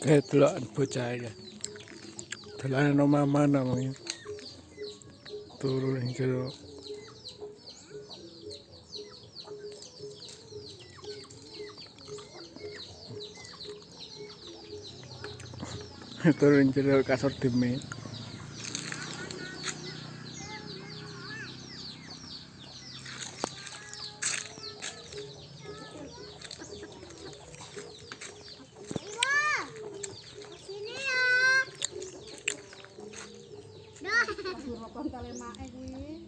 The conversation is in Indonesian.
Delokan bocah ya. Dolanan omah mana namanya. Turu ning jero. Turu ning jero kasur demi. Rokon kale mae kuwi.